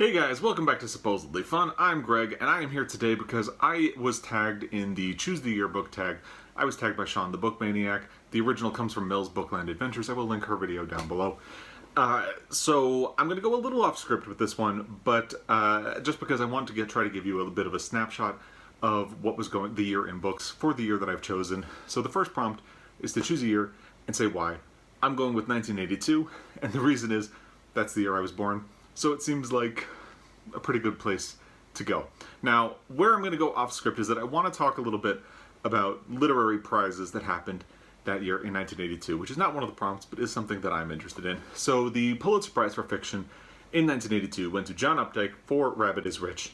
Hey guys, welcome back to Supposedly Fun. I'm Greg, and I am here today because I was tagged in the Choose the Year book tag. I was tagged by Sean the Book Maniac. The original comes from Mel's Bookland Adventures. I will link her video down below. So I'm going to go a little off script with this one, but just because I want to try to give you a bit of a snapshot of what was the year in books for the year that I've chosen. So the first prompt is to choose a year and say why. I'm going with 1982, and the reason is that's the year I was born. So it seems like a pretty good place to go. Now, where I'm going to go off script is that I want to talk a little bit about literary prizes that happened that year in 1982, which is not one of the prompts, but is something that I'm interested in. So the Pulitzer Prize for Fiction in 1982 went to John Updike for Rabbit is Rich.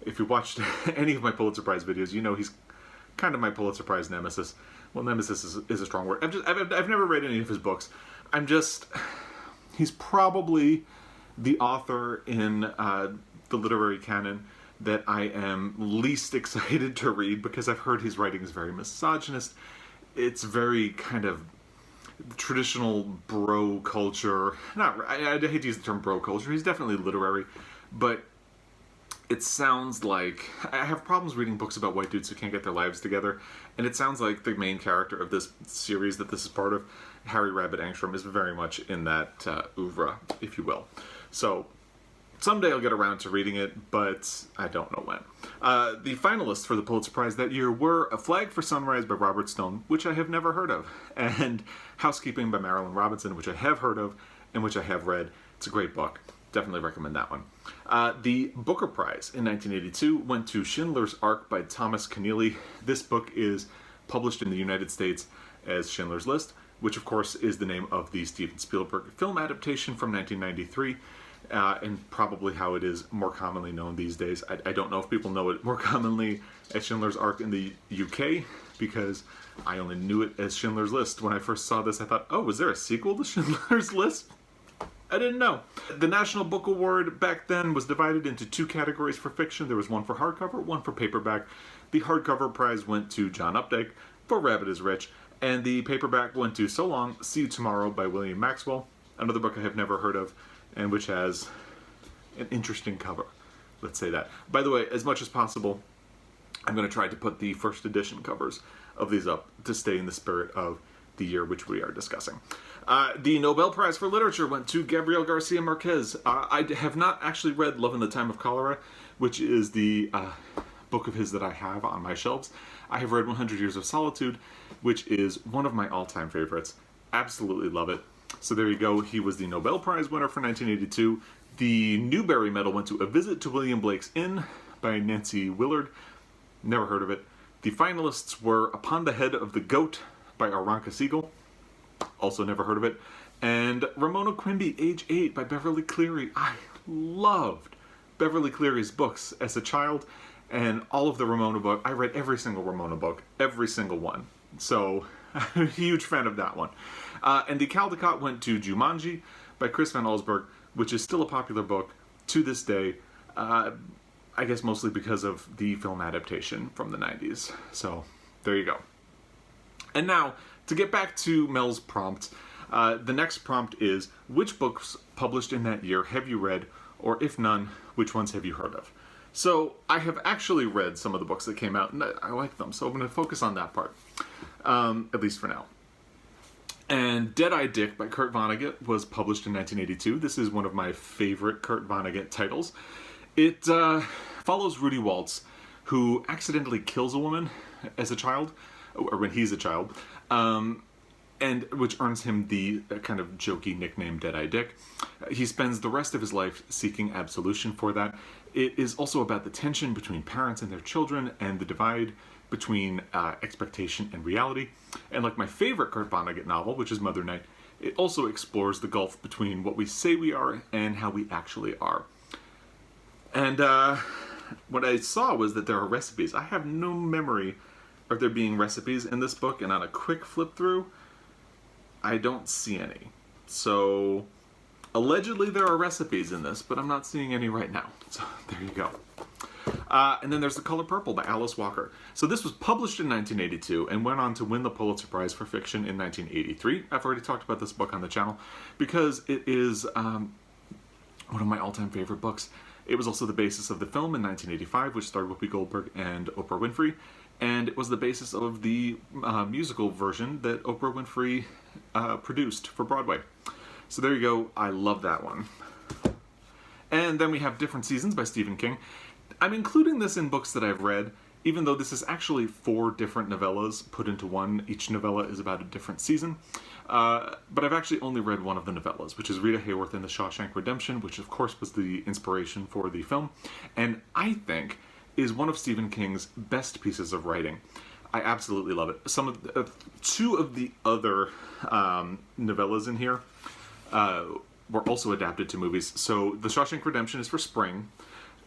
If you watched any of my Pulitzer Prize videos, you know he's kind of my Pulitzer Prize nemesis. Well, nemesis is a strong word. I've never read any of his books. He's probably the author in the literary canon that I am least excited to read because I've heard his writing is very misogynist. It's very kind of traditional bro culture. I hate to use the term bro culture. He's definitely literary, but it sounds like I have problems reading books about white dudes who can't get their lives together, and it sounds like the main character of this series that this is part of, Harry Rabbit Angstrom, is very much in that oeuvre, if you will. So someday I'll get around to reading it, but I don't know when. The finalists for the Pulitzer Prize that year were A Flag for Sunrise by Robert Stone, which I have never heard of, and Housekeeping by Marilynne Robinson, which I have heard of and which I have read. It's a great book. Definitely recommend that one. The Booker Prize in 1982 went to Schindler's Ark by Thomas Keneally. This book is published in the United States as Schindler's List, which of course is the name of the Steven Spielberg film adaptation from 1993, and probably how it is more commonly known these days. I don't know if people know it more commonly as Schindler's Ark in the UK, because I only knew it as Schindler's List. When I first saw this, I thought, oh, was there a sequel to Schindler's List? I didn't know. The National Book Award back then was divided into two categories for fiction. There was one for hardcover, one for paperback. The hardcover prize went to John Updike for Rabbit is Rich, and the paperback went to So Long, See You Tomorrow by William Maxwell, another book I have never heard of, and which has an interesting cover. Let's say that. By the way, as much as possible, I'm going to try to put the first edition covers of these up to stay in the spirit of the year which we are discussing. The Nobel Prize for Literature went to Gabriel Garcia Marquez. I have not actually read Love in the Time of Cholera, which is the book of his that I have on my shelves. I have read 100 Years of Solitude, which is one of my all-time favorites. Absolutely love it. So there you go. He was the Nobel Prize winner for 1982. The Newbery Medal went to A Visit to William Blake's Inn by Nancy Willard. Never heard of it. The finalists were Upon the Head of the Goat by Aranka Siegel. Also never heard of it. And Ramona Quimby, Age 8 by Beverly Cleary. I loved Beverly Cleary's books as a child, and all of the Ramona book. I read every single Ramona book, every single one. So I'm a huge fan of that one. And the Caldecott went to Jumanji by Chris Van Allsburg, which is still a popular book to this day. I guess mostly because of the film adaptation from the 90s. So there you go. And now, to get back to Mel's prompt, the next prompt is, which books published in that year have you read, or if none, which ones have you heard of? So, I have actually read some of the books that came out, and I like them, so I'm going to focus on that part, at least for now. And Dead-Eye Dick by Kurt Vonnegut was published in 1982. This is one of my favorite Kurt Vonnegut titles. It follows Rudy Waltz, who accidentally kills a woman as a child, or when he's a child, and which earns him the kind of jokey nickname Dead-Eye Dick. He spends the rest of his life seeking absolution for that. It is also about the tension between parents and their children, and the divide between expectation and reality. And like my favorite Kurt Vonnegut novel, which is Mother Night, it also explores the gulf between what we say we are and how we actually are. And what I saw was that there are recipes. I have no memory of there being recipes in this book, and on a quick flip through, I don't see any. So, allegedly there are recipes in this, but I'm not seeing any right now. So, there you go. And then there's The Color Purple by Alice Walker. So this was published in 1982 and went on to win the Pulitzer Prize for Fiction in 1983. I've already talked about this book on the channel because it is one of my all-time favorite books. It was also the basis of the film in 1985, which starred Whoopi Goldberg and Oprah Winfrey, and it was the basis of the musical version that Oprah Winfrey produced for Broadway. So there you go, I love that one. And then we have Different Seasons by Stephen King. I'm including this in books that I've read, even though this is actually 4 different novellas put into one. Each novella is about a different season. But I've actually only read one of the novellas, which is Rita Hayworth in The Shawshank Redemption, which of course was the inspiration for the film, and I think is one of Stephen King's best pieces of writing. I absolutely love it. Some of the, 2 of the other novellas in here were also adapted to movies. So The Shawshank Redemption is for spring.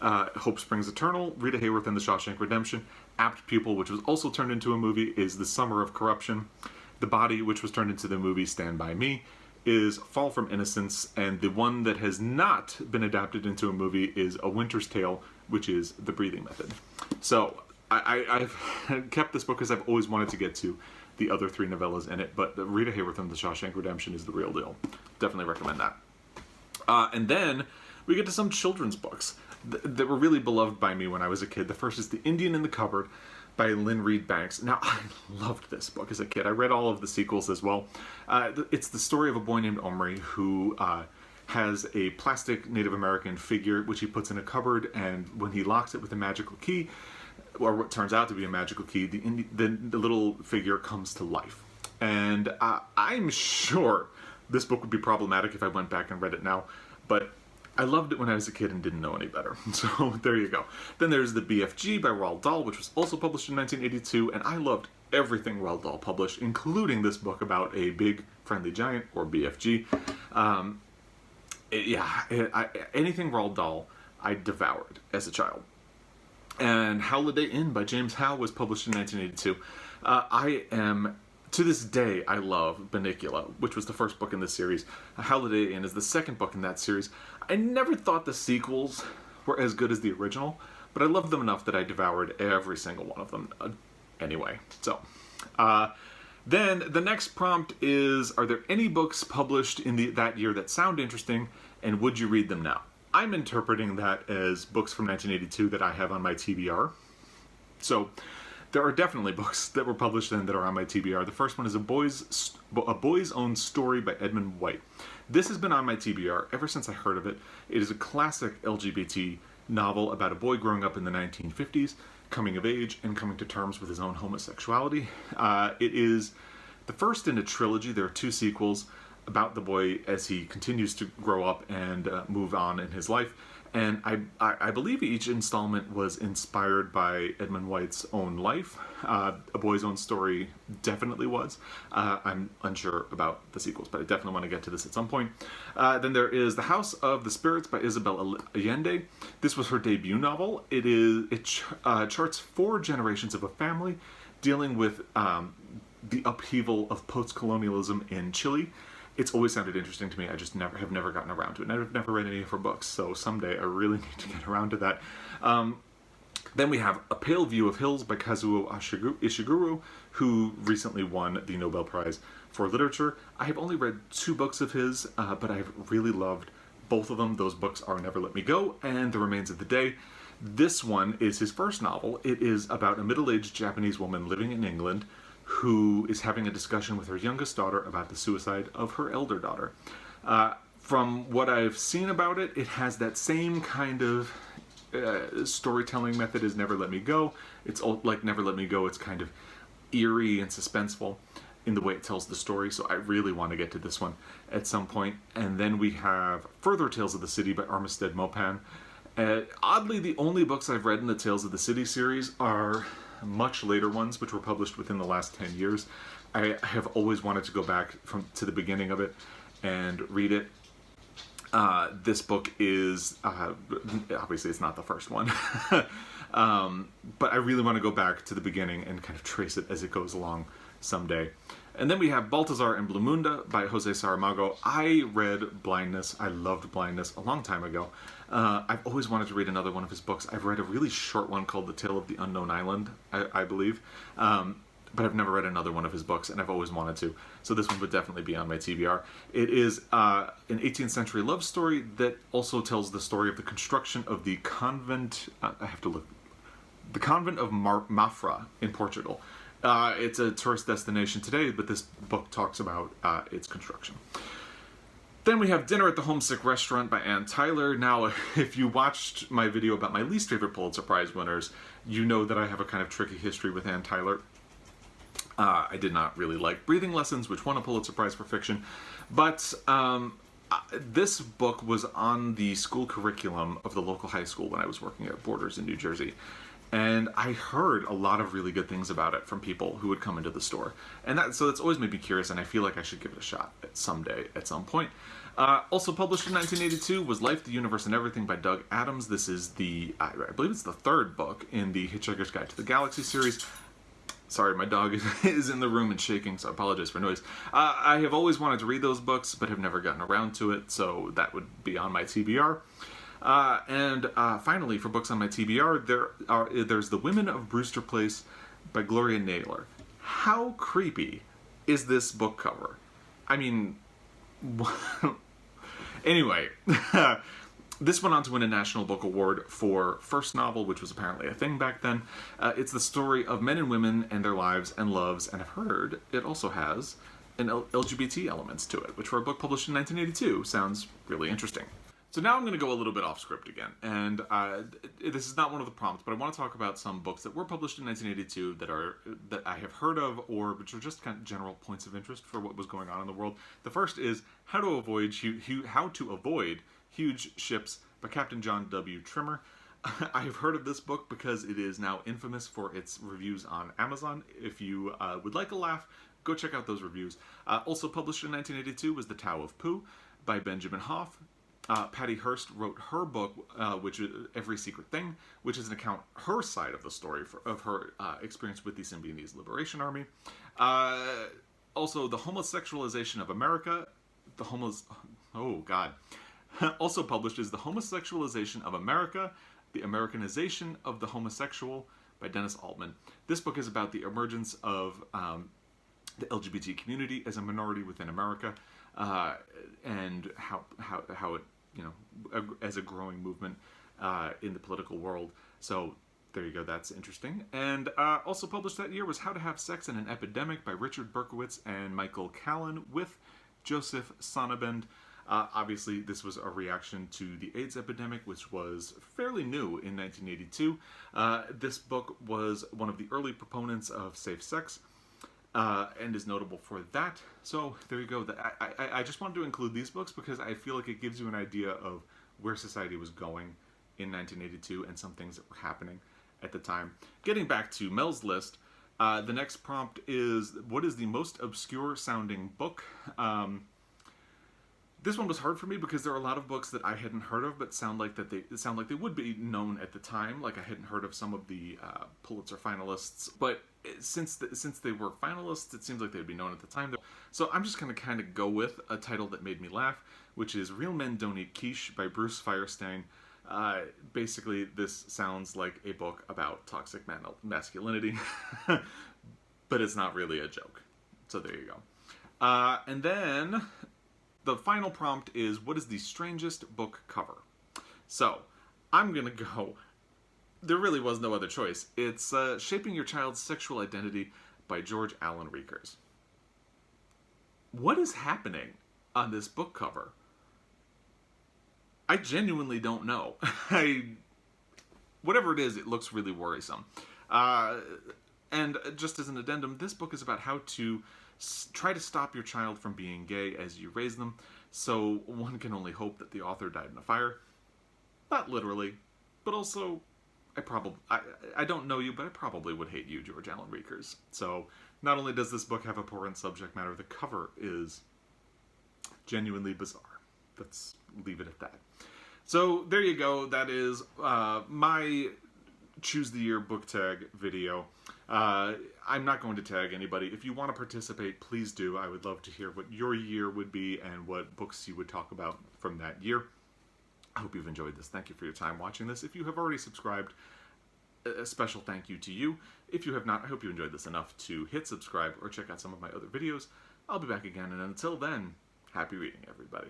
Hope Springs Eternal, Rita Hayworth in The Shawshank Redemption. Apt Pupil, which was also turned into a movie, is The Summer of Corruption. The Body, which was turned into the movie Stand By Me, is Fall from Innocence, and the one that has not been adapted into a movie is A Winter's Tale, which is The Breathing Method. So I've kept this book because I've always wanted to get to the other 3 novellas in it, but Rita Hayworth in The Shawshank Redemption is the real deal. Definitely recommend that. And then we get to some children's books that were really beloved by me when I was a kid. The first is The Indian in the Cupboard by Lynn Reed Banks. Now, I loved this book as a kid. I read all of the sequels as well. It's the story of a boy named Omri who has a plastic Native American figure which he puts in a cupboard, and when he locks it with a magical key, or what turns out to be a magical key, the little figure comes to life. And I'm sure this book would be problematic if I went back and read it now, but I loved it when I was a kid and didn't know any better. So there you go. Then there's the BFG by Roald Dahl, which was also published in 1982, and I loved everything Roald Dahl published, including this book about a big friendly giant, or BFG. Anything Roald Dahl I devoured as a child. And Howliday Inn by James Howe was published in 1982. To this day, I love Bunnicula, which was the first book in this series. Howliday Inn is the second book in that series. I never thought the sequels were as good as the original, but I loved them enough that I devoured every single one of them anyway. So, then the next prompt is, are there any books published in that year that sound interesting, and would you read them now? I'm interpreting that as books from 1982 that I have on my TBR. So, there are definitely books that were published then that are on my TBR. The first one is A Boy's Own Story by Edmund White. This has been on my TBR ever since I heard of it. It is a classic LGBT novel about a boy growing up in the 1950s, coming of age, and coming to terms with his own homosexuality. It is the first in a trilogy. There are 2 sequels about the boy as he continues to grow up and move on in his life. And I believe each installment was inspired by Edmund White's own life. A Boy's Own Story definitely was. I'm unsure about the sequels, but I definitely want to get to this at some point. Then there is The House of the Spirits by Isabel Allende. This was her debut novel. It charts 4 generations of a family dealing with the upheaval of post-colonialism in Chile. It's always sounded interesting to me. I just have never gotten around to it. And I've never read any of her books, so someday I really need to get around to that. Then we have A Pale View of Hills by Kazuo Ishiguro, who recently won the Nobel Prize for Literature. I have only read 2 books of his, but I've really loved both of them. Those books are Never Let Me Go and The Remains of the Day. This one is his first novel. It is about a middle-aged Japanese woman living in England who is having a discussion with her youngest daughter about the suicide of her elder daughter. From what I've seen about it, it has that same kind of storytelling method as Never Let Me Go. It's like Never Let Me Go, it's kind of eerie and suspenseful in the way it tells the story, so I really want to get to this one at some point. And then we have Further Tales of the City by Armistead Maupin. Oddly, the only books I've read in the Tales of the City series are much later ones, which were published within the last 10 years. I have always wanted to go back to the beginning of it and read it. This book is, obviously it's not the first one, but I really want to go back to the beginning and kind of trace it as it goes along someday. And then we have Baltasar and BLIMUNDA by Jose Saramago. I read Blindness. I loved Blindness a long time ago. I've always wanted to read another one of his books. I've read a really short one called The Tale of the Unknown Island, I believe. but I've never read another one of his books, and I've always wanted to. So this one would definitely be on my TBR. It is an 18th century love story that also tells the story of the construction of the convent. I have to look. The convent of Mafra in Portugal. It's a tourist destination today, but this book talks about its construction. Then we have Dinner at the Homesick Restaurant by Ann Tyler. Now, if you watched my video about my least favorite Pulitzer Prize winners, you know that I have a kind of tricky history with Ann Tyler. I did not really like Breathing Lessons, which won a Pulitzer Prize for fiction, but this book was on the school curriculum of the local high school when I was working at Borders in New Jersey. And I heard a lot of really good things about it from people who would come into the store. And so that's always made me curious, and I feel like I should give it a shot someday, at some point. Also published in 1982 was Life, the Universe, and Everything by Doug Adams. This is the, I believe it's the third book in the Hitchhiker's Guide to the Galaxy series. Sorry, my dog is in the room and shaking, so I apologize for noise. I have always wanted to read those books, but have never gotten around to it, so that would be on my TBR. And finally, for books on my TBR, there's The Women of Brewster Place by Gloria Naylor. How creepy is this book cover? I mean, anyway, this went on to win a National Book Award for first novel, which was apparently a thing back then. It's the story of men and women and their lives and loves, and I've heard it also has an LGBT elements to it, which for a book published in 1982 sounds really interesting. So now I'm going to go a little bit off script again, and this is not one of the prompts, but I want to talk about some books that were published in 1982 that I have heard of, or which are just kind of general points of interest for what was going on in the world. The first is How to Avoid Huge Ships by Captain John W. Trimmer. I have heard of this book because it is now infamous for its reviews on Amazon. If you would like a laugh, go check out those reviews. Also published in 1982 was The TOWE of Pooh by Benjamin Hoff. Patty Hearst wrote her book, which is Every Secret Thing, which is an account, her side of the story of her experience with the Symbionese Liberation Army. Also, The Homosexualization of America. Also published is The Homosexualization of America, The Americanization of the Homosexual by Dennis Altman. This book is about the emergence of the LGBT community as a minority within America, and how it, as a growing movement in the political world. So there you go, that's interesting. And also published that year was How to Have Sex in an Epidemic by Richard Berkowitz and Michael Callan with Joseph Sonnabend. Obviously, this was a reaction to the AIDS epidemic, which was fairly new in 1982. This book was one of the early proponents of safe sex, and is notable for that. So there you go. I just wanted to include these books because I feel like it gives you an idea of where society was going in 1982 and some things that were happening at the time. Getting back to Mel's list, the next prompt is, what is the most obscure sounding book? This one was hard for me because there are a lot of books that I hadn't heard of, but sound like they would be known at the time. Like I hadn't heard of some of the Pulitzer finalists, but since they were finalists, it seems like they'd be known at the time. So I'm just going to kind of go with a title that made me laugh, which is Real Men Don't Eat Quiche by Bruce Firestein. Basically, this sounds like a book about toxic masculinity, but it's not really a joke. So there you go. And then the final prompt is, what is the strangest book cover? So I'm going to go, there really was no other choice. It's Shaping Your Child's Sexual Identity by George Allen Reekers. What is happening on this book cover? I genuinely don't know. Whatever it is, it looks really worrisome. And just as an addendum, this book is about how to try to stop your child from being gay as you raise them. So one can only hope that the author died in a fire. Not literally, but also, I don't know you, but I probably would hate you, George Allen Reekers. So not only does this book have abhorrent subject matter, the cover is genuinely bizarre. Let's leave it at that. So there you go. That is my Choose the Year book tag video. I'm not going to tag anybody. If you want to participate, please do. I would love to hear what your year would be and what books you would talk about from that year. I hope you've enjoyed this. Thank you for your time watching this. If you have already subscribed, a special thank you to you. If you have not, I hope you enjoyed this enough to hit subscribe or check out some of my other videos. I'll be back again, and until then, happy reading, everybody.